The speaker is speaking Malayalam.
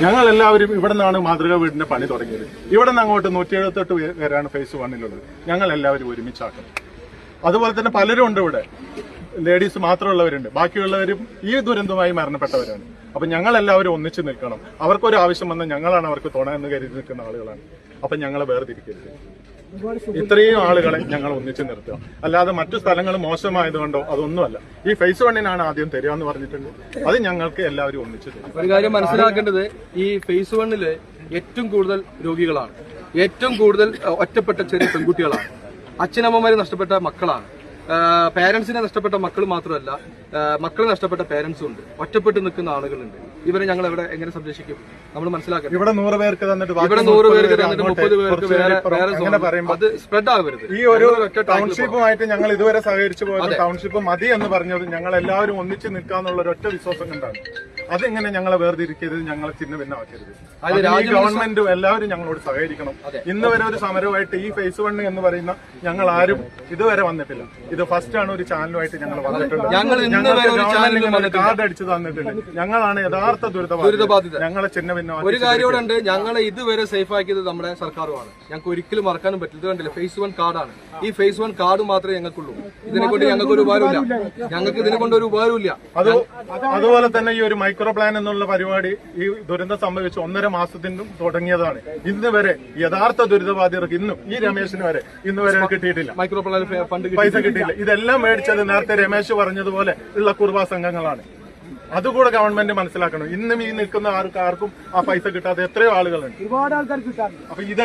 ഞങ്ങൾ എല്ലാവരും ഇവിടെ നിന്നാണ് മാതൃകാ വീടിന്റെ പണി തുടങ്ങിയത്. ഇവിടെ നിന്ന് അങ്ങോട്ട് 178 പേരാണ് ഫേസ് 1-ലുള്ളത്. ഞങ്ങൾ എല്ലാവരും ഒരുമിച്ചാക്കണം. അതുപോലെ തന്നെ പലരും ഉണ്ട് ഇവിടെ, ലേഡീസ് മാത്രമുള്ളവരുണ്ട്, ബാക്കിയുള്ളവരും ഈ ദുരന്തമായി മരണപ്പെട്ടവരാണ്. അപ്പൊ ഞങ്ങൾ എല്ലാവരും ഒന്നിച്ചു നിൽക്കണം. അവർക്കൊരു ആവശ്യം വന്നാൽ ഞങ്ങളാണ് അവർക്ക് തുണ എന്ന് കരുതി നിൽക്കുന്ന ആളുകളാണ്. അപ്പൊ ഞങ്ങളെ വേർതിരിക്കരുത്. ഇത്രയും ആളുകളെ ഞങ്ങൾ ഒന്നിച്ചു നിർത്തുക, അല്ലാതെ മറ്റു സ്ഥലങ്ങൾ മോശമായതുകൊണ്ടോ അതൊന്നുമല്ല. ഈ ഫേസ് 1-നാണ് ആദ്യം തരിക എന്ന് പറഞ്ഞിട്ടുണ്ട്. അത് ഞങ്ങൾക്ക് എല്ലാവരും ഒന്നിച്ചു തരും. ഒരു കാര്യം മനസ്സിലാക്കേണ്ടത്, ഈ ഫേസ് 1-ല് ഏറ്റവും കൂടുതൽ രോഗികളാണ്, ഏറ്റവും കൂടുതൽ ഒറ്റപ്പെട്ട ചെറിയ പെൺകുട്ടികളാണ്, അച്ഛനമ്മമാരെ നഷ്ടപ്പെട്ട മക്കളാണ്, പേരൻസിനെ നഷ്ടപ്പെട്ട മക്കൾ മാത്രമല്ല, മക്കളെ നഷ്ടപ്പെട്ട പേരൻസും ഉണ്ട്, ഒറ്റപ്പെട്ട് നിൽക്കുന്ന ആളുകളുണ്ട്. ഇവരെ ഞങ്ങൾ എങ്ങനെ സംരക്ഷിക്കും? നമ്മൾ മനസ്സിലാക്കണം. ഇവിടെ 100 പേർക്ക് തന്നിട്ട് ഇവിടെ 100 പേർക്ക് തന്നിട്ട് 30 പേർക്ക് വേറെ അത് സ്പ്രെഡ് ആവരുത്. ഈ ഒരു ടൗൺഷിപ്പുമായിട്ട് ഞങ്ങൾ ഇതുവരെ സഹകരിച്ചു പോയത് ടൗൺഷിപ്പ് മതി എന്ന് പറഞ്ഞത് ഞങ്ങൾ എല്ലാവരും ഒന്നിച്ച് നിൽക്കാന്നുള്ള ഒരൊറ്റ വിശ്വാസം കൊണ്ടാണ്. അതെങ്ങനെ ഞങ്ങളെ വേർതിരിക്കരുത്, ഞങ്ങളെ ചിഹ്ന ഭിന്നമാക്കരുത്. ഗവൺമെന്റും എല്ലാവരും ഞങ്ങളോട് സഹകരിക്കണം. ഇന്ന് വരെ ഒരു സമരമായിട്ട് ഈ ഫേസ് 1 എന്ന് പറയുന്ന ഞങ്ങൾ ആരും ഇതുവരെ വന്നിട്ടില്ല. ഇത് ഫസ്റ്റ് ആണ് ഒരു ചാനലുമായിട്ട് ഞങ്ങൾ വന്നിട്ടുണ്ട്. കാർഡ് അടിച്ചു തന്നിട്ടുണ്ട്. ഞങ്ങളാണ് യഥാർത്ഥ ദുരിതബാധിത. ഞങ്ങളെ ചിഹ്ന ഭിന്നമാക്കി. ഒരു കാര്യമുണ്ട്, ഞങ്ങളെ ഇതുവരെ സേഫ് ആക്കിയത് നമ്മുടെ സർക്കാരുമാണ്. ഞങ്ങൾക്ക് ഒരിക്കലും മറക്കാനും പറ്റില്ല. ഇത് കണ്ടില്ല, ഫേസ് 1 കാർഡാണ്. ഈ ഫേസ് 1 കാർഡ് മാത്രമേ ഞങ്ങൾക്കുള്ളൂ. ഇതിനെ കൊണ്ട് ഞങ്ങൾക്ക് ഒരു ഉപകാരമില്ല. ഞങ്ങൾക്ക് ഇതിനെ കൊണ്ട് ഒരു ഉപകാരമില്ല. അതുപോലെ തന്നെ ഈ ഒരു മൈക്രോ പ്ലാൻ എന്നുള്ള പരിപാടി ഈ ദുരന്തം സംഭവിച്ച് 1.5 മാസത്തിനും തുടങ്ങിയതാണ്. ഇന്ന് വരെ യഥാർത്ഥ ദുരിതബാധിതർക്ക് ഇന്നും ഈ രമേശിന് വരെ ഇന്ന് വരെ കിട്ടിയിട്ടില്ല. മൈക്രോ പ്ലാൻ ഫണ്ട് പൈസ കിട്ടിയില്ല. ഇതെല്ലാം മേടിച്ചത് നേരത്തെ രമേശ് പറഞ്ഞതുപോലെ ഉള്ള കുർബാ സംഘങ്ങളാണ്. അതുകൂടെ ഗവൺമെന്റ് മനസ്സിലാക്കണം. ഇന്നും ഈ നിൽക്കുന്ന ആർക്കും ആ പൈസ കിട്ടാതെ എത്രയോ ആളുകളുണ്ട്. ഒരുപാട് ആൾക്കാർ കിട്ടാൻ. അപ്പൊ ഇത്